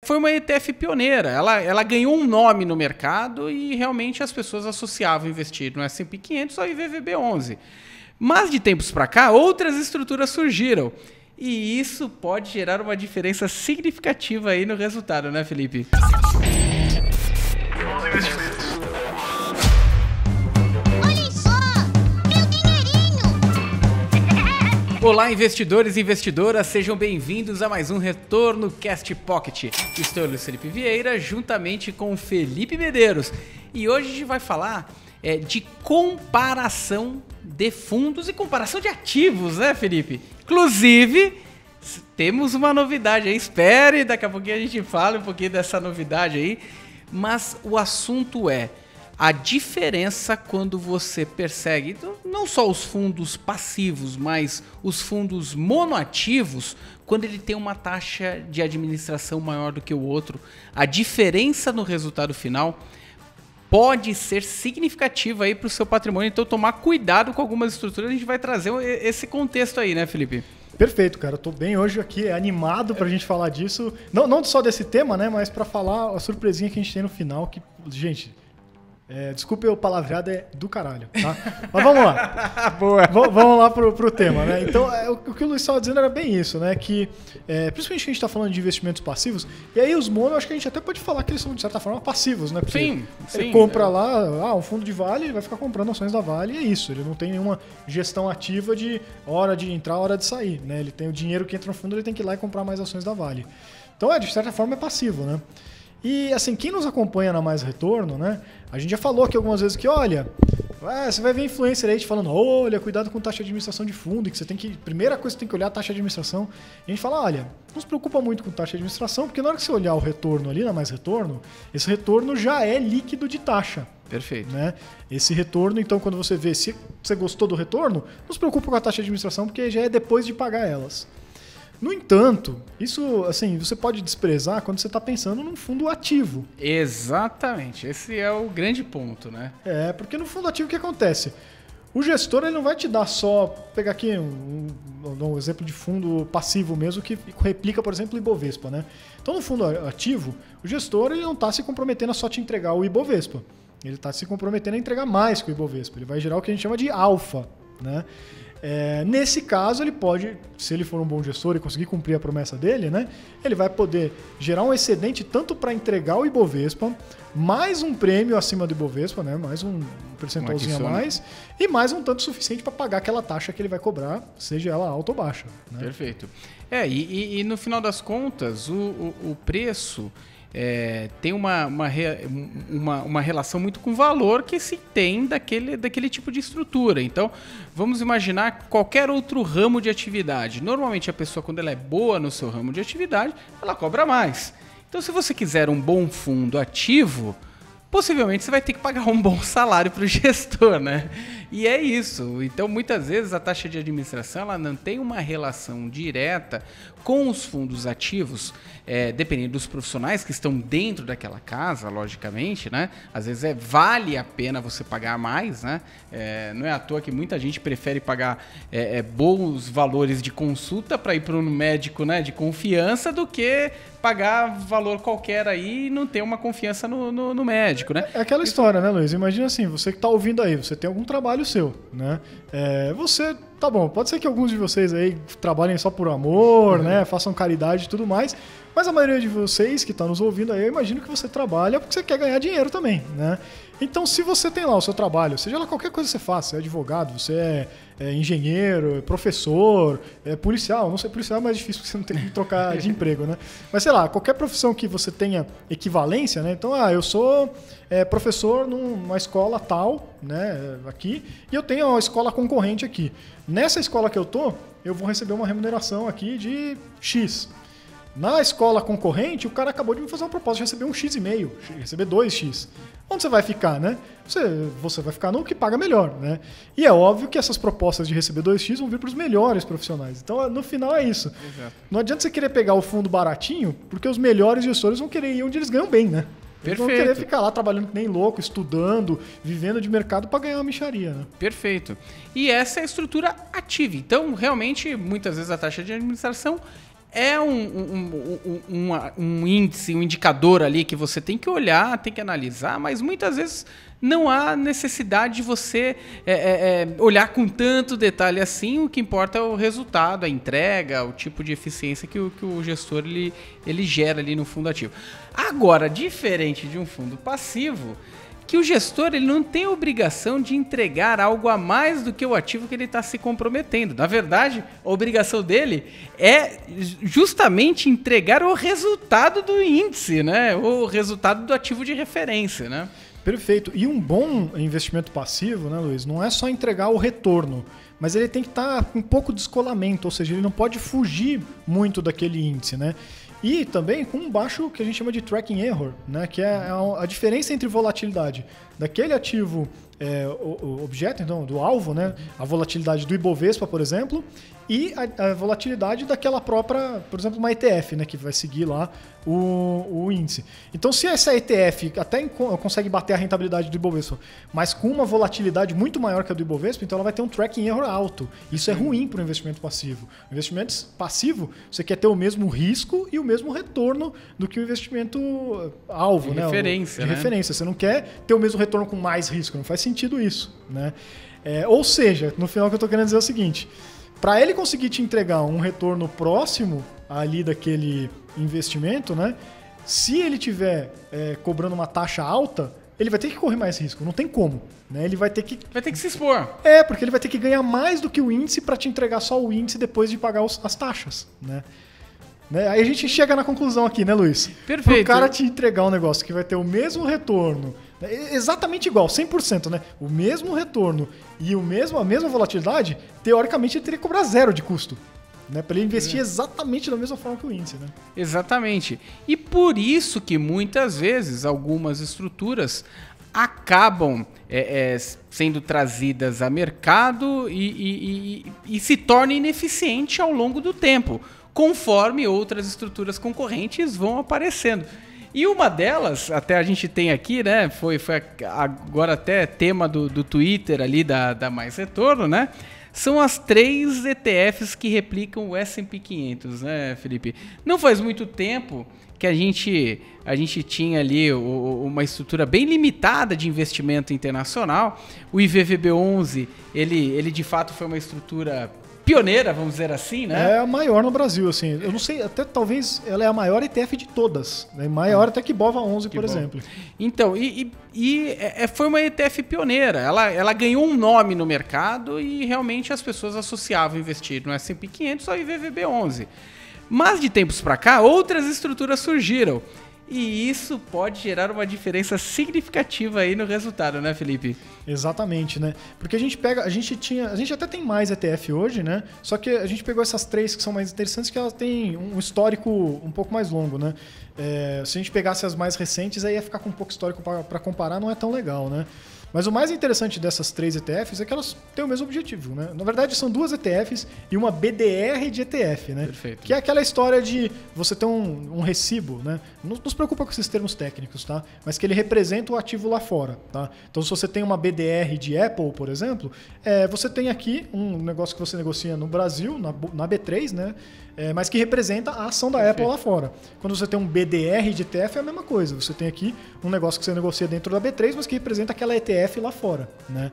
foi uma ETF pioneira. Ela ganhou um nome no mercado e realmente as pessoas associavam investir no S&P 500 ao IVVB11. Mas de tempos para cá, outras estruturas surgiram. E isso pode gerar uma diferença significativa aí no resultado, né, Felipe? Olhem só, meu dinheirinho! Olá, investidores e investidoras, sejam bem-vindos a mais um Retorno Cast Pocket. Estou eu, Luiz Felipe Vieira, juntamente com Felipe Medeiros. E hoje a gente vai falar de comparação de fundos e comparação de ativos, né, Felipe? Inclusive, temos uma novidade aí, espere, daqui a pouquinho a gente fala um pouquinho dessa novidade aí, mas o assunto é a diferença quando você persegue não só os fundos passivos, mas os fundos monoativos, quando ele tem uma taxa de administração maior do que o outro. A diferença no resultado final pode ser significativa aí para o seu patrimônio, então tomar cuidado com algumas estruturas, a gente vai trazer esse contexto aí, né, Felipe? Perfeito, cara. Eu tô bem hoje aqui, animado pra gente falar disso. Não só desse tema, né, mas pra falar a surpresinha que a gente tem no final, que, gente, desculpe o palavreado, é do caralho, tá? Mas vamos lá. Boa. Vamos lá pro tema, né? Então, o que o Luiz estava dizendo era bem isso, né? Que, principalmente que a gente está falando de investimentos passivos, e aí os mono, acho que a gente até pode falar que eles são, de certa forma, passivos, né? Porque Sim. ele compra lá, um fundo de Vale, ele vai ficar comprando ações da Vale e é isso. Ele não tem nenhuma gestão ativa de hora de entrar, hora de sair, né? Ele tem o dinheiro que entra no fundo, ele tem que ir lá e comprar mais ações da Vale. Então, de certa forma, é passivo, né? E, assim, quem nos acompanha na Mais Retorno, né? A gente já falou aqui algumas vezes que, olha, você vai ver influencer aí te falando, olha, cuidado com taxa de administração de fundo, que você tem que, primeira coisa que você tem que olhar é a taxa de administração. E a gente fala, olha, não se preocupa muito com taxa de administração, porque na hora que você olhar o retorno ali, na Mais Retorno, esse retorno já é líquido de taxa. Perfeito. Né? Esse retorno, então, quando você vê se você gostou do retorno, não se preocupa com a taxa de administração, porque já é depois de pagar elas. No entanto, isso, assim, você pode desprezar quando você está pensando num fundo ativo. Exatamente, esse é o grande ponto, né? Porque no fundo ativo o que acontece? O gestor ele não vai te dar só, pegar aqui um exemplo de fundo passivo mesmo, que replica, por exemplo, o Ibovespa, né? Então, no fundo ativo, o gestor ele não está se comprometendo a só te entregar o Ibovespa. Ele está se comprometendo a entregar mais que o Ibovespa. Ele vai gerar o que a gente chama de alfa, né? Nesse caso, ele pode, se ele for um bom gestor e conseguir cumprir a promessa dele, né, ele vai poder gerar um excedente tanto para entregar o Ibovespa, mais um prêmio acima do Ibovespa, né, mais um percentualzinho a mais, e mais um tanto suficiente para pagar aquela taxa que ele vai cobrar, seja ela alta ou baixa. Né? Perfeito. E no final das contas, o preço tem uma relação muito com o valor que se tem daquele tipo de estrutura. Então, vamos imaginar qualquer outro ramo de atividade. Normalmente, a pessoa, quando ela é boa no seu ramo de atividade, ela cobra mais. Então, se você quiser um bom fundo ativo, possivelmente você vai ter que pagar um bom salário para o gestor, né? E é isso. Então, muitas vezes, a taxa de administração ela não tem uma relação direta com os fundos ativos, dependendo dos profissionais que estão dentro daquela casa, logicamente, né? Às vezes vale a pena você pagar mais, né? Não é à toa que muita gente prefere pagar bons valores de consulta para ir para um médico, né, de confiança do que pagar valor qualquer aí e não ter uma confiança no médico, né? É aquela história, né, Luiz? Imagina assim, você que está ouvindo aí, você tem algum trabalho seu, né? Tá bom, pode ser que alguns de vocês aí trabalhem só por amor, né? Façam caridade e tudo mais, mas a maioria de vocês que estão nos ouvindo aí, eu imagino que você trabalha porque você quer ganhar dinheiro também, né? Então, se você tem lá o seu trabalho, seja lá qualquer coisa que você faça, você é advogado, você é engenheiro, é professor, é policial, não sei, policial é mais difícil porque você não tem que trocar de emprego, né? Mas sei lá, qualquer profissão que você tenha equivalência, né? Então, eu sou professor numa escola tal, né, aqui, e eu tenho uma escola concorrente aqui. Nessa escola que eu vou receber uma remuneração aqui de X. Na escola concorrente, o cara acabou de me fazer uma proposta de receber 1,5x, receber 2x. Onde você vai ficar, né? Você vai ficar no que paga melhor, né? E é óbvio que essas propostas de receber 2x vão vir para os melhores profissionais. Então, no final é isso. Exato. Não adianta você querer pegar o fundo baratinho, porque os melhores gestores vão querer ir onde eles ganham bem, né? Eles vão querer ficar lá trabalhando que nem louco, estudando, vivendo de mercado para ganhar uma mixaria, né? Perfeito. E essa é a estrutura ativa. Então, realmente, muitas vezes a taxa de administração é um índice, um indicador ali que você tem que olhar, tem que analisar, mas muitas vezes não há necessidade de você olhar com tanto detalhe assim. O que importa é o resultado, a entrega, o tipo de eficiência que o gestor ele gera ali no fundo ativo. Agora, diferente de um fundo passivo, que o gestor ele não tem obrigação de entregar algo a mais do que o ativo que ele está se comprometendo. Na verdade, a obrigação dele é justamente entregar o resultado do índice, né? O resultado do ativo de referência, né? Perfeito. E um bom investimento passivo, né, Luiz, não é só entregar o retorno, mas ele tem que estar com um pouco de descolamento, ou seja, ele não pode fugir muito daquele índice, né? E também com um baixo que a gente chama de tracking error, né? Que é a diferença entre volatilidade daquele ativo o objeto, então, do alvo, né? A volatilidade do Ibovespa, por exemplo, e a volatilidade daquela própria, por exemplo, uma ETF, né? Que vai seguir lá o índice. Então, se essa ETF até consegue bater a rentabilidade do Ibovespa, mas com uma volatilidade muito maior que a do Ibovespa, então ela vai ter um tracking error alto. Isso é ruim para o investimento passivo. O investimento passivo, você quer ter o mesmo risco e o mesmo retorno do que o investimento alvo, né? Referência, de né? referência. Você não quer ter o mesmo retorno com mais risco. Não faz sentido isso, né? Ou seja, no final o que eu estou querendo dizer é o seguinte: para ele conseguir te entregar um retorno próximo ali daquele investimento, né? Se ele tiver cobrando uma taxa alta, ele vai ter que correr mais risco. Não tem como, né? Ele vai ter que se expor. Porque ele vai ter que ganhar mais do que o índice para te entregar só o índice depois de pagar as taxas, né? Aí a gente chega na conclusão aqui, né, Luiz? Perfeito. Para o cara te entregar um negócio que vai ter o mesmo retorno, exatamente igual, 100%, né? O mesmo retorno e a mesma volatilidade, teoricamente ele teria que cobrar zero de custo, né? Para ele investir exatamente da mesma forma que o índice, né? Exatamente. E por isso que muitas vezes algumas estruturas acabam sendo trazidas a mercado e se tornam ineficientes ao longo do tempo, conforme outras estruturas concorrentes vão aparecendo. E uma delas, até a gente tem aqui, né? Foi agora até tema do Twitter ali da Mais Retorno, né? São as 3 ETFs que replicam o S&P 500, né, Felipe? Não faz muito tempo que a gente tinha ali uma estrutura bem limitada de investimento internacional. O IVVB11, ele de fato foi uma estrutura pioneira, vamos dizer assim, né? É a maior no Brasil, assim. Eu não sei, até talvez ela é a maior ETF de todas, né? Maior até que Bova 11, por exemplo. Então, foi uma ETF pioneira. Ela ganhou um nome no mercado e realmente as pessoas associavam investir no S&P 500 ao IVVB11. Mas de tempos para cá, outras estruturas surgiram. E isso pode gerar uma diferença significativa aí no resultado, né, Felipe? Exatamente, né? Porque a gente até tem mais ETF hoje, né? Só que a gente pegou essas 3 que são mais interessantes, que elas têm um histórico um pouco mais longo, né? Se a gente pegasse as mais recentes, aí ia ficar com um pouco histórico para comparar, não é tão legal, né? Mas o mais interessante dessas 3 ETFs é que elas têm o mesmo objetivo, né? Na verdade, são 2 ETFs e uma BDR de ETF, né? Perfeito. Que é aquela história de você ter um recibo, né? Não se preocupa com esses termos técnicos, tá? Mas que ele representa o ativo lá fora, tá? Então, se você tem uma BDR de Apple, por exemplo, você tem aqui um negócio que você negocia no Brasil, na B3, né? Mas que representa a ação da Apple lá fora. Quando você tem um BDR de ETF, é a mesma coisa. Você tem aqui um negócio que você negocia dentro da B3, mas que representa aquela ETF lá fora, né?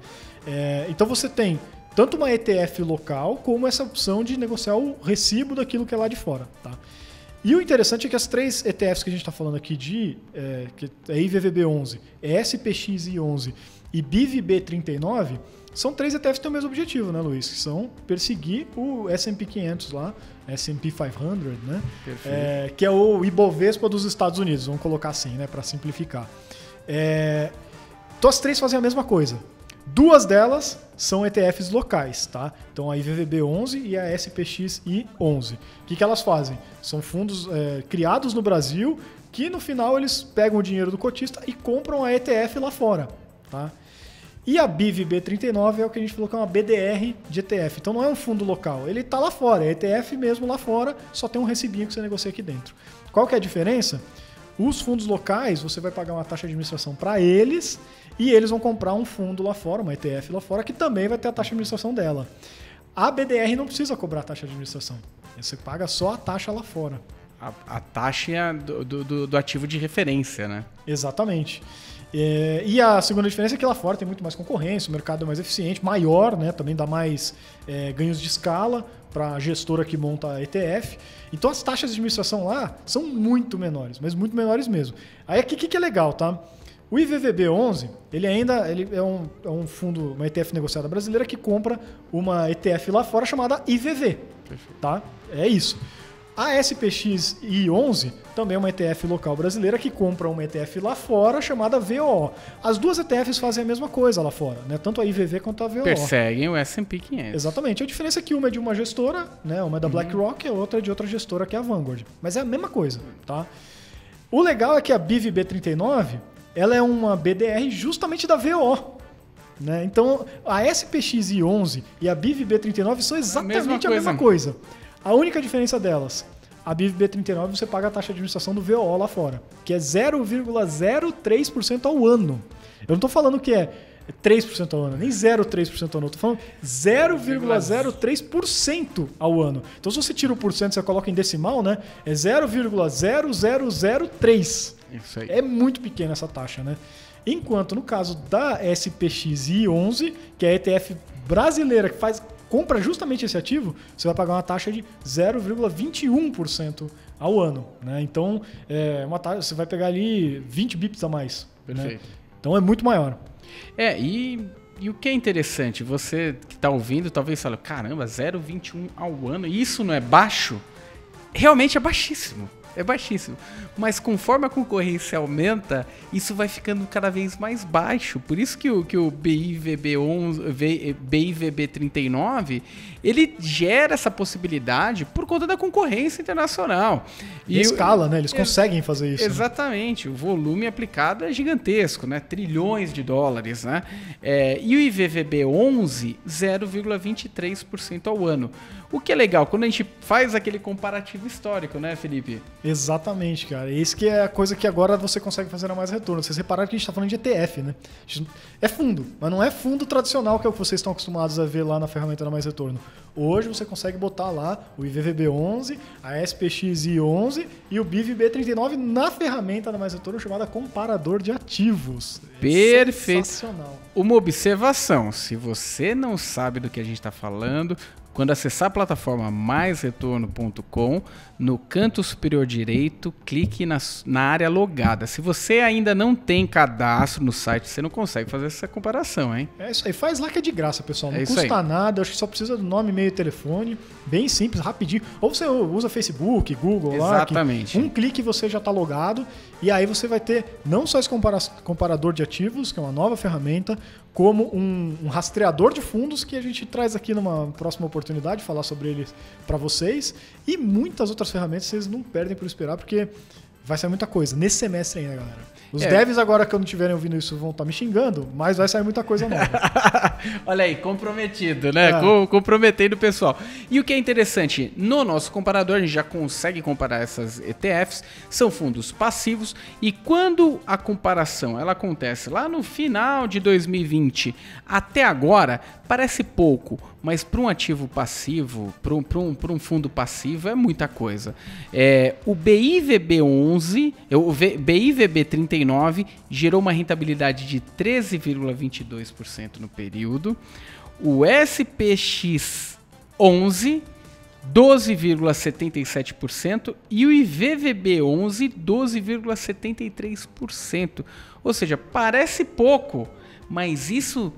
Então você tem tanto uma ETF local, como essa opção de negociar o recibo daquilo que é lá de fora, tá? E o interessante é que as 3 ETFs que a gente está falando aqui que é IVVB11, SPXI11 e BIVB39, são 3 ETFs que têm o mesmo objetivo, né, Luiz? Que são perseguir o S&P 500 lá, S&P 500, né? Que é o Ibovespa dos Estados Unidos, vamos colocar assim, né, para simplificar. Então as 3 fazem a mesma coisa. 2 delas são ETFs locais, tá? Então a IVVB11 e a SPXI11. O que elas fazem? São fundos criados no Brasil que no final eles pegam o dinheiro do cotista e compram a ETF lá fora, tá? E a BIVB39 é o que a gente falou que é uma BDR de ETF. Então não é um fundo local, ele está lá fora, é ETF mesmo lá fora, só tem um recibinho que você negocia aqui dentro. Qual que é a diferença? Os fundos locais, você vai pagar uma taxa de administração para eles e eles vão comprar um fundo lá fora, uma ETF lá fora, que também vai ter a taxa de administração dela. A BDR não precisa cobrar a taxa de administração. Você paga só a taxa lá fora. A taxa do ativo de referência, né? Exatamente. E a segunda diferença é que lá fora tem muito mais concorrência, o mercado é mais eficiente, maior, né? Também dá mais ganhos de escala para a gestora que monta a ETF. Então as taxas de administração lá são muito menores, mas muito menores mesmo. Aí aqui o que é legal, tá? O IVVB11, ele é um fundo, uma ETF negociada brasileira que compra uma ETF lá fora chamada IVV. Tá? É isso. A SPXI11 também é uma ETF local brasileira que compra uma ETF lá fora chamada VOO. As duas ETFs fazem a mesma coisa lá fora, né? Tanto a IVV quanto a VOO. Perseguem o S&P 500. Exatamente. A diferença é que uma é de uma gestora, né? Uma é da BlackRock e a outra é de outra gestora que é a Vanguard. Mas é a mesma coisa, tá? O legal é que a BIVB39, ela é uma BDR justamente da VOO. Né? Então, a SPXI11 e a BIVB39 são exatamente a mesma coisa. A única diferença delas, a BIVB39 você paga a taxa de administração do VOO lá fora, que é 0,03% ao ano. Eu não estou falando que é 3% ao ano, nem 0,3% ao ano. Eu estou falando 0,03% ao ano. Então, se você tira o porcento e você coloca em decimal, né, é 0,0003. Isso aí. É muito pequena essa taxa, né? Enquanto no caso da SPXI11, que é a ETF brasileira que compra justamente esse ativo, você vai pagar uma taxa de 0,21% ao ano. Né? Então, você vai pegar ali 20 bips a mais. Perfeito. Né? Então, é muito maior. E o que é interessante, você que está ouvindo, talvez fale, caramba, 0,21 ao ano, isso não é baixo? Realmente é baixíssimo. É baixíssimo. Mas conforme a concorrência aumenta, isso vai ficando cada vez mais baixo. Por isso que o BIVB39, ele gera essa possibilidade por conta da concorrência internacional. E a escala, né? Eles conseguem fazer isso. Exatamente. Né? O volume aplicado é gigantesco, né? Trilhões de dólares, né? E o IVVB11, 0,23% ao ano. O que é legal, quando a gente faz aquele comparativo histórico, né, Felipe? Exatamente, cara. Isso que é a coisa que agora você consegue fazer a mais retorno. Vocês repararam que a gente está falando de ETF, né? É fundo, mas não é fundo tradicional que é o que vocês estão acostumados a ver lá na ferramenta da Mais Retorno. Hoje você consegue botar lá o IVVB11, a SPXI11 e o BIVB39 na ferramenta da Mais Retorno chamada Comparador de Ativos. Perfeito. Sensacional. Uma observação, se você não sabe do que a gente está falando, quando acessar a plataforma maisretorno.com, no canto superior direito, clique na área logada. Se você ainda não tem cadastro no site, você não consegue fazer essa comparação, hein? É isso aí. Faz lá que é de graça, pessoal. Não custa nada. Acho que só precisa do nome, e-mail e telefone. Bem simples, rapidinho. Ou você usa Facebook, Google lá. Exatamente. Um clique você já está logado. E aí você vai ter não só esse comparador de ativos, que é uma nova ferramenta, como um rastreador de fundos que a gente traz aqui numa próxima oportunidade, falar sobre eles para vocês. E muitas outras ferramentas vocês não perdem por esperar, porque vai sair muita coisa nesse semestre ainda, galera. Os devs agora, quando estiverem ouvindo isso, vão estar me xingando, mas vai sair muita coisa nova. Olha aí, comprometido, né? Comprometendo o pessoal. E o que é interessante, no nosso comparador, a gente já consegue comparar essas ETFs, são fundos passivos, e quando a comparação ela acontece lá no final de 2020 até agora, parece pouco, mas para um ativo passivo, para um fundo passivo, é muita coisa. O BIVB11, o BIVB39 gerou uma rentabilidade de 13,22% no período. O SPX11, 12,77% e o IVVB11, 12,73%. Ou seja, parece pouco, mas isso,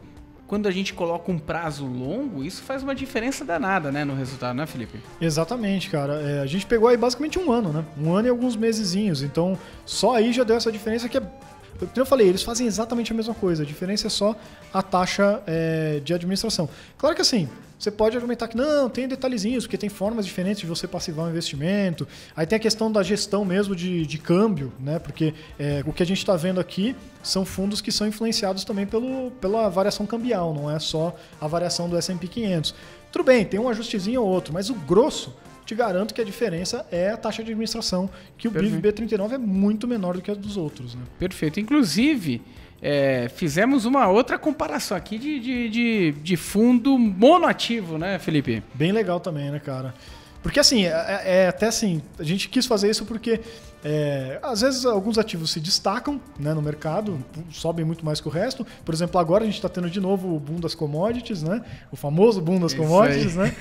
quando a gente coloca um prazo longo, isso faz uma diferença danada, né, no resultado, né, Felipe? Exatamente, cara. A gente pegou aí basicamente um ano, né? Um ano e alguns mesezinhos. Então, só aí já deu essa diferença que é... Como eu falei, eles fazem exatamente a mesma coisa. A diferença é só a taxa de administração. Claro que assim, você pode argumentar que não, tem detalhezinhos, porque tem formas diferentes de você passivar um investimento. Aí tem a questão da gestão mesmo de câmbio, né? Porque o que a gente está vendo aqui são fundos que são influenciados também pela variação cambial, não é só a variação do S&P 500. Tudo bem, tem um ajustezinho ou outro, mas o grosso, te garanto que a diferença é a taxa de administração, que o BIVB39 é muito menor do que a dos outros. Né? Perfeito. Inclusive, fizemos uma outra comparação aqui de fundo monoativo, né, Felipe? Bem legal também, né, cara? Porque assim, até assim, a gente quis fazer isso porque às vezes alguns ativos se destacam, né, no mercado, sobem muito mais que o resto. Por exemplo, agora a gente está tendo de novo o boom das commodities, né? O famoso boom das commodities, né?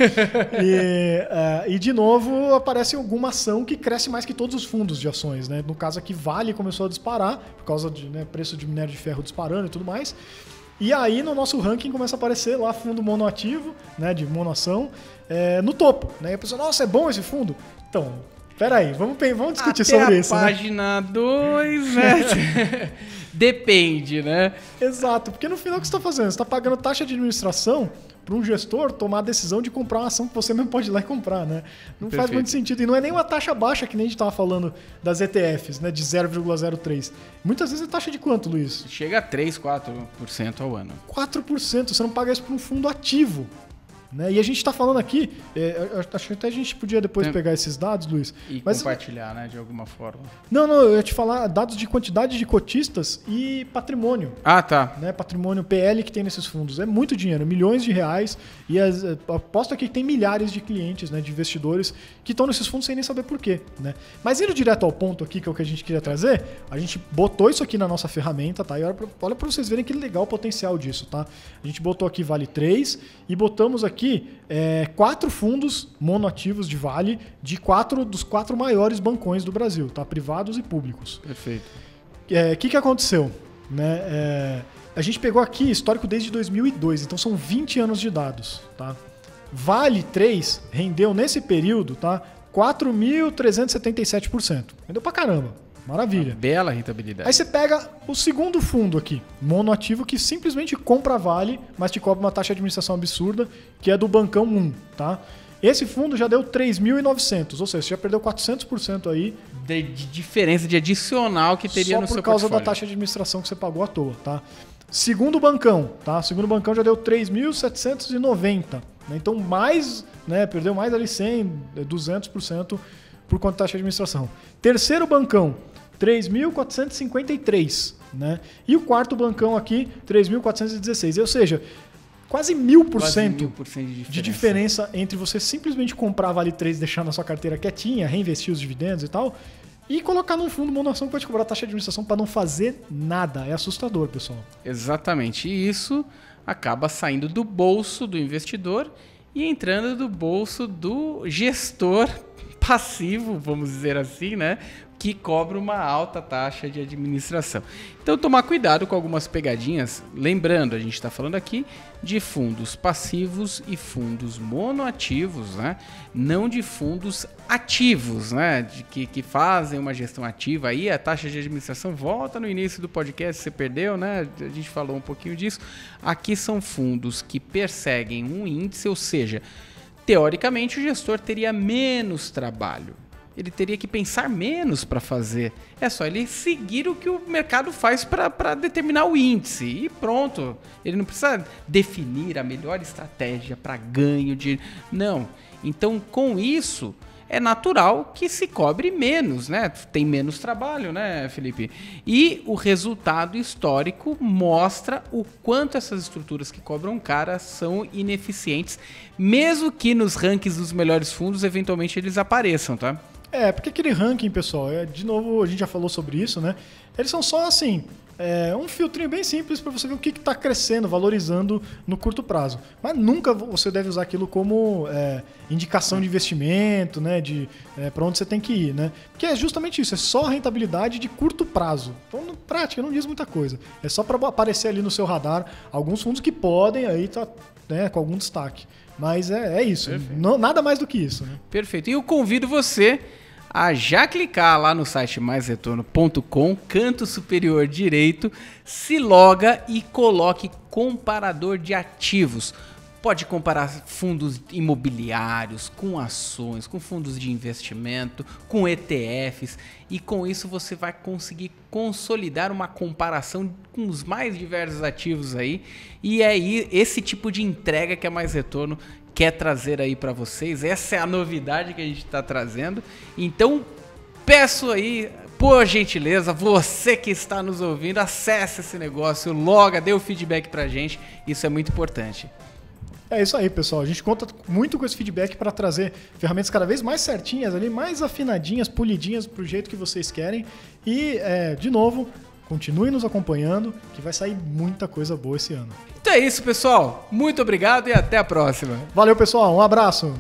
E de novo aparece alguma ação que cresce mais que todos os fundos de ações, né? No caso aqui, Vale começou a disparar por causa de, né, preço de minério de ferro disparando e tudo mais. E aí no nosso ranking começa a aparecer lá fundo monoativo, né, de monoação, no topo, né? E a pessoa, nossa, é bom esse fundo? Então, peraí, vamos discutir sobre isso, né? Página 2, né? Depende, né? Exato, porque no final o que você está fazendo? Você está pagando taxa de administração para um gestor tomar a decisão de comprar uma ação que você mesmo pode ir lá e comprar, né? Não faz muito sentido. E não é nem uma taxa baixa, que nem a gente estava falando das ETFs, né? De 0,03. Muitas vezes é taxa de quanto, Luiz? Chega a 3, 4% ao ano. 4%. Você não paga isso para um fundo ativo. Né? E a gente está falando aqui, acho que até a gente podia depois pegar esses dados, Luiz. E compartilhar, né, de alguma forma. Não, eu ia te falar dados de quantidade de cotistas e patrimônio. Ah, tá. Né? Patrimônio PL que tem nesses fundos. É muito dinheiro, milhões de reais. E aposto aqui que tem milhares de clientes, né, de investidores que estão nesses fundos sem nem saber por quê. Né? Mas indo direto ao ponto aqui, que é o que a gente queria trazer, a gente botou isso aqui na nossa ferramenta, tá? E olha para vocês verem que legal o potencial disso, tá? A gente botou aqui Vale 3 e botamos aqui 4 fundos monoativos de Vale dos 4 maiores bancões do Brasil, tá? Privados e públicos. Perfeito. O que aconteceu? Né? A gente pegou aqui histórico desde 2002, então são 20 anos de dados. Tá? Vale 3 rendeu nesse período, tá? 4.377%. Rendeu pra caramba. Maravilha. Uma bela rentabilidade. Aí você pega o segundo fundo aqui, monoativo, que simplesmente compra Vale, mas te cobra uma taxa de administração absurda, que é do Bancão 1, tá? Esse fundo já deu 3.900, ou seja, você já perdeu 400% aí. De diferença de adicional que teria no seu portfólio. Só por causa da taxa de administração que você pagou à toa, tá? Segundo Bancão, tá? Segundo Bancão já deu 3.790, né? Então perdeu mais ali 100, 200% por conta da taxa de administração. Terceiro Bancão, 3.453, né? E o quarto bancão aqui, 3.416. Ou seja, quase 1.000% de diferença entre você simplesmente comprar Vale 3 e deixar na sua carteira quietinha, reinvestir os dividendos e tal, e colocar num fundo monoação que vai te cobrar taxa de administração para não fazer nada. É assustador, pessoal. Exatamente. E isso acaba saindo do bolso do investidor e entrando do bolso do gestor passivo, vamos dizer assim, né? Que cobra uma alta taxa de administração. Então, tomar cuidado com algumas pegadinhas. Lembrando, a gente está falando aqui de fundos passivos e fundos monoativos, né? Não de fundos ativos, né? Que fazem uma gestão ativa. Aí a taxa de administração volta no início do podcast, você perdeu, né? A gente falou um pouquinho disso. Aqui são fundos que perseguem um índice, ou seja, teoricamente o gestor teria menos trabalho. Ele teria que pensar menos para fazer. É só ele seguir o que o mercado faz para determinar o índice. E pronto. Ele não precisa definir a melhor estratégia para ganho de... Não. Então, com isso, é natural que se cobre menos, né? Tem menos trabalho, né, Felipe? E o resultado histórico mostra o quanto essas estruturas que cobram caro são ineficientes, mesmo que nos rankings dos melhores fundos, eventualmente, eles apareçam, tá? Porque aquele ranking, pessoal, de novo, a gente já falou sobre isso, né? Eles são só assim, um filtrinho bem simples para você ver o que está crescendo, valorizando no curto prazo. Mas nunca você deve usar aquilo como indicação de investimento, né? Para onde você tem que ir, né? Porque é justamente isso, é só rentabilidade de curto prazo. Então, na prática, não diz muita coisa. É só para aparecer ali no seu radar alguns fundos que podem aí estar com algum destaque. Mas é isso, nada mais do que isso. Né? Perfeito. E eu convido você a já clicar lá no site maisretorno.com, canto superior direito, se loga e coloque comparador de ativos. Pode comparar fundos imobiliários com ações, com fundos de investimento, com ETFs, e com isso você vai conseguir consolidar uma comparação com os mais diversos ativos aí. E é aí esse tipo de entrega que a Mais Retorno quer trazer aí para vocês. Essa é a novidade que a gente está trazendo. Então, peço aí, por gentileza, você que está nos ouvindo, acesse esse negócio, loga, dê o feedback pra gente. Isso é muito importante. É isso aí, pessoal. A gente conta muito com esse feedback para trazer ferramentas cada vez mais certinhas ali, mais afinadinhas, polidinhas pro jeito que vocês querem. E, de novo, continue nos acompanhando, que vai sair muita coisa boa esse ano. Então é isso, pessoal. Muito obrigado e até a próxima. Valeu, pessoal. Um abraço.